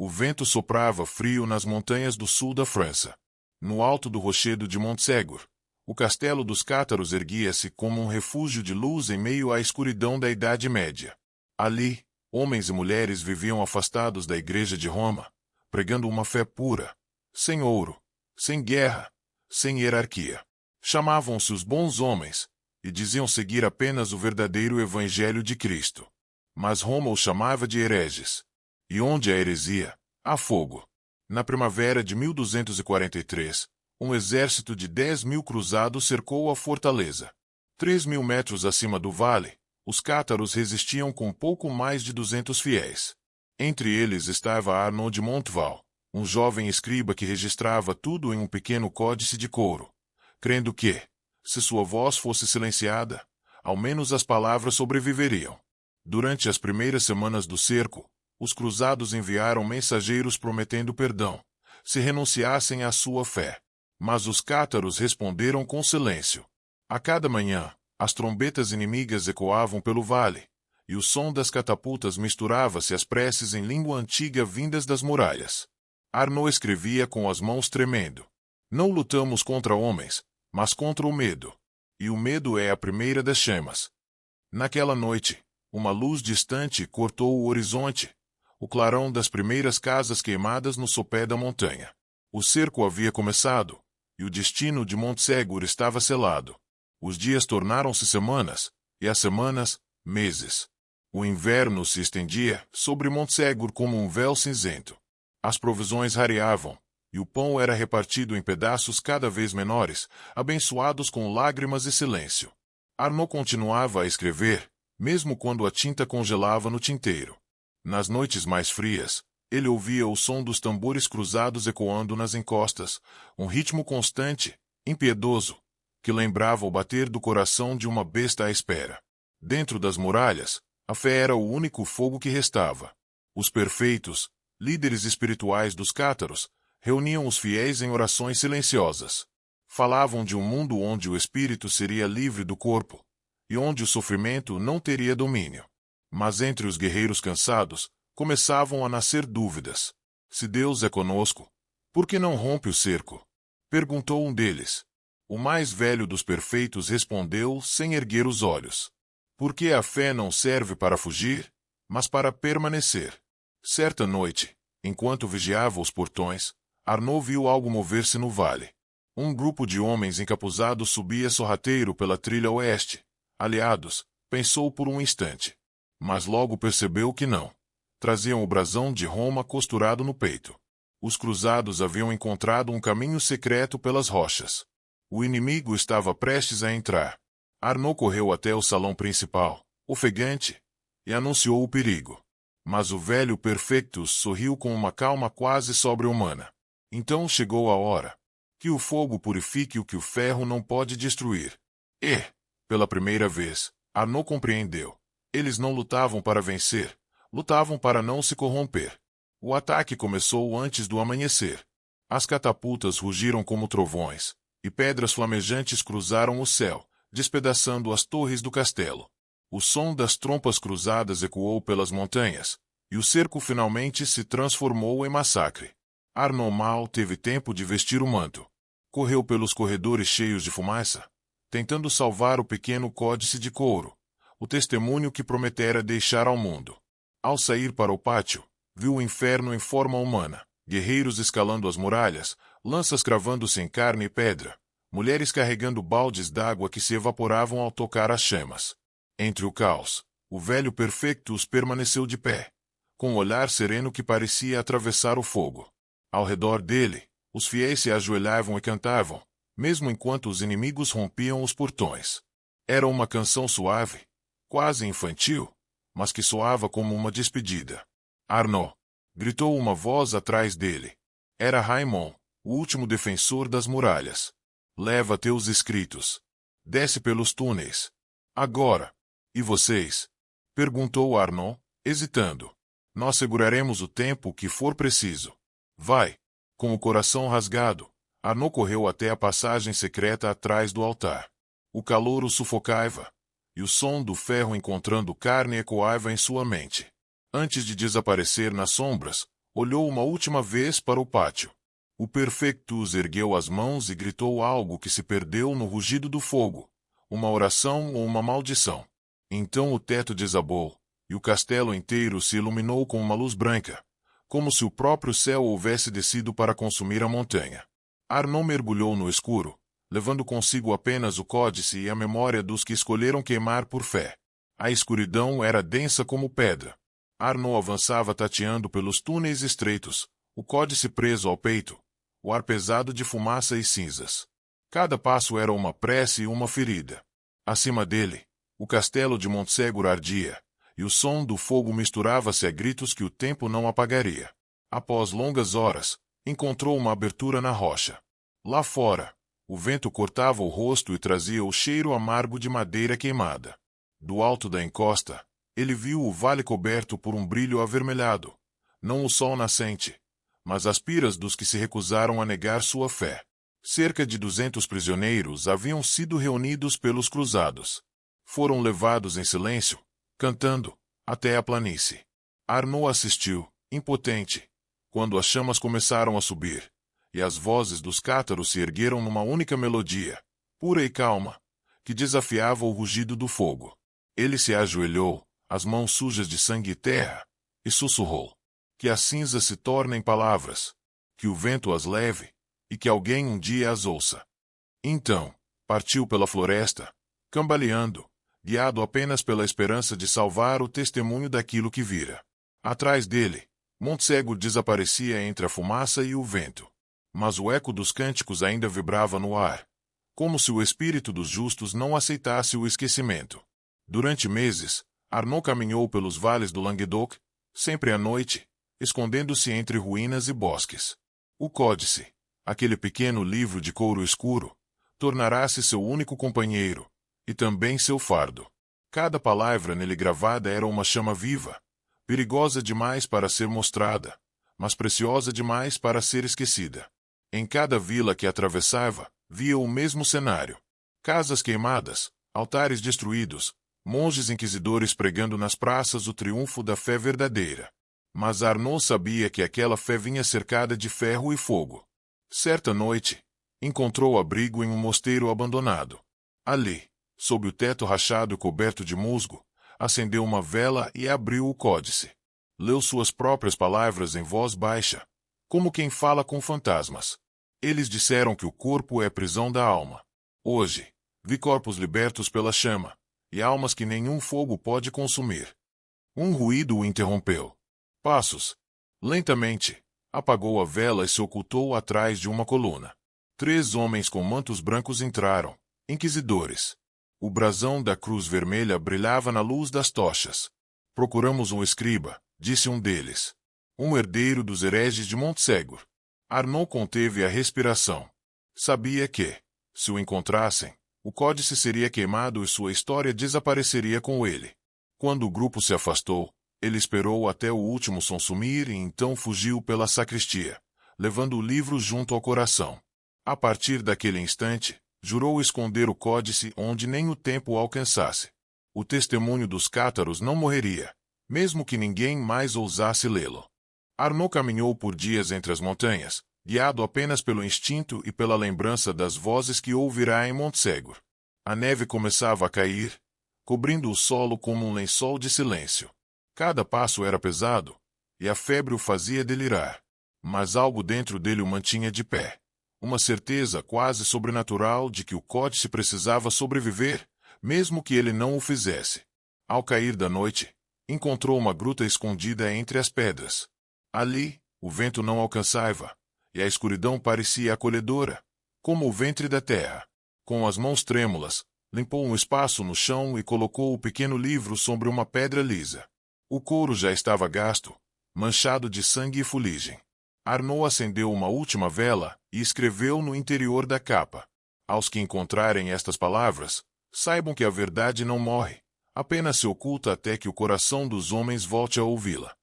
O vento soprava frio nas montanhas do sul da França. No alto do rochedo de Montségur, o castelo dos cátaros erguia-se como um refúgio de luz em meio à escuridão da Idade Média. Ali, homens e mulheres viviam afastados da Igreja de Roma, pregando uma fé pura, sem ouro, sem guerra, sem hierarquia. Chamavam-se os bons homens, e diziam seguir apenas o verdadeiro Evangelho de Cristo. Mas Roma os chamava de hereges. E onde há heresia, há fogo. Na primavera de 1243, um exército de 10.000 cruzados cercou a fortaleza. 3.000 metros acima do vale, os cátaros resistiam com pouco mais de 200 fiéis. Entre eles estava Arnaud de Montval, um jovem escriba que registrava tudo em um pequeno códice de couro, crendo que, se sua voz fosse silenciada, ao menos as palavras sobreviveriam. Durante as primeiras semanas do cerco, os cruzados enviaram mensageiros prometendo perdão, se renunciassem à sua fé. Mas os cátaros responderam com silêncio. A cada manhã, as trombetas inimigas ecoavam pelo vale, e o som das catapultas misturava-se às preces em língua antiga vindas das muralhas. Arnaud escrevia com as mãos tremendo. Não lutamos contra homens, mas contra o medo. E o medo é a primeira das chamas. Naquela noite, uma luz distante cortou o horizonte, o clarão das primeiras casas queimadas no sopé da montanha. O cerco havia começado, e o destino de Montségur estava selado. Os dias tornaram-se semanas, e as semanas, meses. O inverno se estendia sobre Montségur como um véu cinzento. As provisões rareavam, e o pão era repartido em pedaços cada vez menores, abençoados com lágrimas e silêncio. Arnaud continuava a escrever, mesmo quando a tinta congelava no tinteiro. Nas noites mais frias, ele ouvia o som dos tambores cruzados ecoando nas encostas, um ritmo constante, impiedoso, que lembrava o bater do coração de uma besta à espera. Dentro das muralhas, a fé era o único fogo que restava. Os perfeitos, líderes espirituais dos cátaros, reuniam os fiéis em orações silenciosas. Falavam de um mundo onde o espírito seria livre do corpo, e onde o sofrimento não teria domínio. Mas entre os guerreiros cansados, começavam a nascer dúvidas. Se Deus é conosco, por que não rompe o cerco? Perguntou um deles. O mais velho dos perfeitos respondeu sem erguer os olhos. Porque a fé não serve para fugir, mas para permanecer. Certa noite, enquanto vigiava os portões, Arnaud viu algo mover-se no vale. Um grupo de homens encapuzados subia sorrateiro pela trilha oeste. Aliados, pensou por um instante. Mas logo percebeu que não. Traziam o brasão de Roma costurado no peito. Os cruzados haviam encontrado um caminho secreto pelas rochas. O inimigo estava prestes a entrar. Arnaud correu até o salão principal, ofegante, e anunciou o perigo. Mas o velho Perfectus sorriu com uma calma quase sobre-humana. Então chegou a hora. Que o fogo purifique o que o ferro não pode destruir. E, pela primeira vez, Arnaud compreendeu. Eles não lutavam para vencer, lutavam para não se corromper. O ataque começou antes do amanhecer. As catapultas rugiram como trovões, e pedras flamejantes cruzaram o céu, despedaçando as torres do castelo. O som das trompas cruzadas ecoou pelas montanhas, e o cerco finalmente se transformou em massacre. Arnaud mal teve tempo de vestir o manto. Correu pelos corredores cheios de fumaça, tentando salvar o pequeno códice de couro, o testemunho que prometera deixar ao mundo. Ao sair para o pátio, viu o inferno em forma humana, guerreiros escalando as muralhas, lanças cravando-se em carne e pedra, mulheres carregando baldes d'água que se evaporavam ao tocar as chamas. Entre o caos, o velho Perfectus permaneceu de pé, com um olhar sereno que parecia atravessar o fogo. Ao redor dele, os fiéis se ajoelhavam e cantavam, mesmo enquanto os inimigos rompiam os portões. Era uma canção suave, quase infantil, mas que soava como uma despedida. Arnaud! Gritou uma voz atrás dele. Era Raymond, o último defensor das muralhas. Leva teus escritos. Desce pelos túneis. Agora. E vocês? Perguntou Arnaud, hesitando. Nós seguraremos o tempo que for preciso. Vai. Com o coração rasgado, Arnaud correu até a passagem secreta atrás do altar. O calor o sufocava, e o som do ferro encontrando carne ecoava em sua mente. Antes de desaparecer nas sombras, olhou uma última vez para o pátio. O Perfectus ergueu as mãos e gritou algo que se perdeu no rugido do fogo, uma oração ou uma maldição. Então o teto desabou, e o castelo inteiro se iluminou com uma luz branca, como se o próprio céu houvesse descido para consumir a montanha. Arnaud mergulhou no escuro, levando consigo apenas o códice e a memória dos que escolheram queimar por fé. A escuridão era densa como pedra. Arnaud avançava tateando pelos túneis estreitos, o códice preso ao peito, o ar pesado de fumaça e cinzas. Cada passo era uma prece e uma ferida. Acima dele, o castelo de Montségur ardia, e o som do fogo misturava-se a gritos que o tempo não apagaria. Após longas horas, encontrou uma abertura na rocha. Lá fora, o vento cortava o rosto e trazia o cheiro amargo de madeira queimada. Do alto da encosta, ele viu o vale coberto por um brilho avermelhado, não o sol nascente, mas as piras dos que se recusaram a negar sua fé. Cerca de 200 prisioneiros haviam sido reunidos pelos cruzados. Foram levados em silêncio, cantando, até a planície. Arnaud assistiu, impotente, quando as chamas começaram a subir, e as vozes dos cátaros se ergueram numa única melodia, pura e calma, que desafiava o rugido do fogo. Ele se ajoelhou, as mãos sujas de sangue e terra, e sussurrou: que as cinzas se tornem palavras, que o vento as leve, e que alguém um dia as ouça. Então, partiu pela floresta, cambaleando, guiado apenas pela esperança de salvar o testemunho daquilo que vira. Atrás dele, Montségur desaparecia entre a fumaça e o vento. Mas o eco dos cânticos ainda vibrava no ar, como se o espírito dos justos não aceitasse o esquecimento. Durante meses, Arnaud caminhou pelos vales do Languedoc, sempre à noite, escondendo-se entre ruínas e bosques. O códice, aquele pequeno livro de couro escuro, tornará-se seu único companheiro, e também seu fardo. Cada palavra nele gravada era uma chama viva, perigosa demais para ser mostrada, mas preciosa demais para ser esquecida. Em cada vila que atravessava, via o mesmo cenário. Casas queimadas, altares destruídos, monges inquisidores pregando nas praças o triunfo da fé verdadeira. Mas Arnaud sabia que aquela fé vinha cercada de ferro e fogo. Certa noite, encontrou abrigo em um mosteiro abandonado. Ali, sob o teto rachado e coberto de musgo, acendeu uma vela e abriu o códice. Leu suas próprias palavras em voz baixa, como quem fala com fantasmas. Eles disseram que o corpo é prisão da alma. Hoje, vi corpos libertos pela chama, e almas que nenhum fogo pode consumir. Um ruído o interrompeu. Passos. Lentamente, apagou a vela e se ocultou atrás de uma coluna. 3 homens com mantos brancos entraram, inquisidores. O brasão da cruz vermelha brilhava na luz das tochas. Procuramos um escriba, disse um deles. Um herdeiro dos hereges de Montségur. Arnaud conteve a respiração. Sabia que, se o encontrassem, o códice seria queimado e sua história desapareceria com ele. Quando o grupo se afastou, ele esperou até o último som sumir e então fugiu pela sacristia, levando o livro junto ao coração. A partir daquele instante, jurou esconder o códice onde nem o tempo o alcançasse. O testemunho dos cátaros não morreria, mesmo que ninguém mais ousasse lê-lo. Arnaud caminhou por dias entre as montanhas, guiado apenas pelo instinto e pela lembrança das vozes que ouvirá em Montségur. A neve começava a cair, cobrindo o solo como um lençol de silêncio. Cada passo era pesado, e a febre o fazia delirar. Mas algo dentro dele o mantinha de pé. Uma certeza quase sobrenatural de que o códice precisava sobreviver, mesmo que ele não o fizesse. Ao cair da noite, encontrou uma gruta escondida entre as pedras. Ali, o vento não alcançava, e a escuridão parecia acolhedora, como o ventre da terra. Com as mãos trêmulas, limpou um espaço no chão e colocou o pequeno livro sobre uma pedra lisa. O couro já estava gasto, manchado de sangue e fuligem. Arnaud acendeu uma última vela e escreveu no interior da capa: aos que encontrarem estas palavras, saibam que a verdade não morre, apenas se oculta até que o coração dos homens volte a ouvi-la.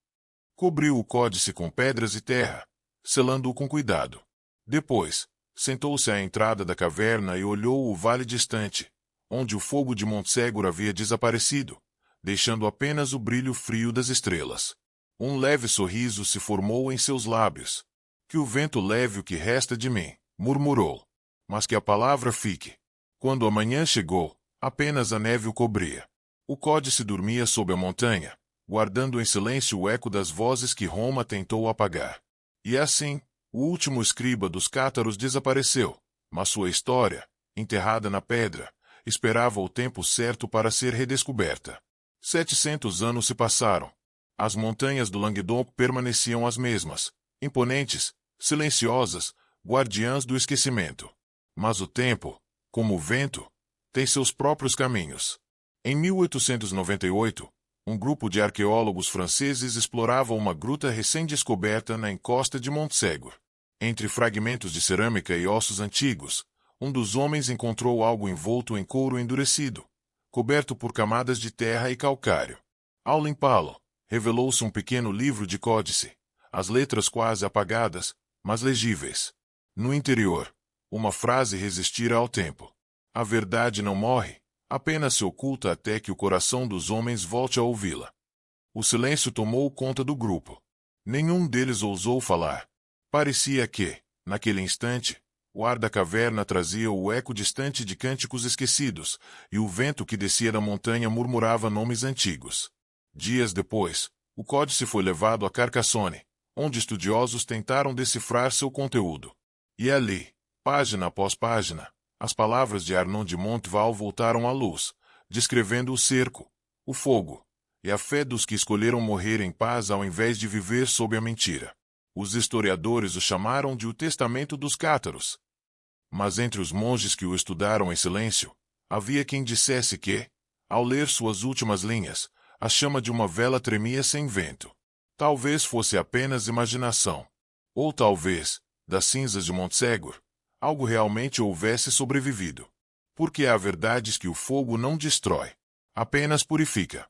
Cobriu o códice com pedras e terra, selando-o com cuidado. Depois, sentou-se à entrada da caverna e olhou o vale distante, onde o fogo de Montségur havia desaparecido, deixando apenas o brilho frio das estrelas. Um leve sorriso se formou em seus lábios. Que o vento leve o que resta de mim, murmurou. Mas que a palavra fique. Quando a manhã chegou, apenas a neve o cobria. O códice dormia sob a montanha, guardando em silêncio o eco das vozes que Roma tentou apagar. E assim, o último escriba dos cátaros desapareceu, mas sua história, enterrada na pedra, esperava o tempo certo para ser redescoberta. 700 anos se passaram. As montanhas do Languedoc permaneciam as mesmas, imponentes, silenciosas, guardiãs do esquecimento. Mas o tempo, como o vento, tem seus próprios caminhos. Em 1898, um grupo de arqueólogos franceses explorava uma gruta recém-descoberta na encosta de Montségur. Entre fragmentos de cerâmica e ossos antigos, um dos homens encontrou algo envolto em couro endurecido, coberto por camadas de terra e calcário. Ao limpá-lo, revelou-se um pequeno livro de códice, as letras quase apagadas, mas legíveis. No interior, uma frase resistira ao tempo. A verdade não morre, apenas se oculta até que o coração dos homens volte a ouvi-la. O silêncio tomou conta do grupo. Nenhum deles ousou falar. Parecia que, naquele instante, o ar da caverna trazia o eco distante de cânticos esquecidos, e o vento que descia da montanha murmurava nomes antigos. Dias depois, o códice foi levado a Carcassonne, onde estudiosos tentaram decifrar seu conteúdo. E ali, página após página, as palavras de Arnaud de Montval voltaram à luz, descrevendo o cerco, o fogo, e a fé dos que escolheram morrer em paz ao invés de viver sob a mentira. Os historiadores o chamaram de o Testamento dos Cátaros. Mas entre os monges que o estudaram em silêncio, havia quem dissesse que, ao ler suas últimas linhas, a chama de uma vela tremia sem vento. Talvez fosse apenas imaginação. Ou talvez, das cinzas de Montségur, algo realmente houvesse sobrevivido. Porque há verdades que o fogo não destrói, apenas purifica.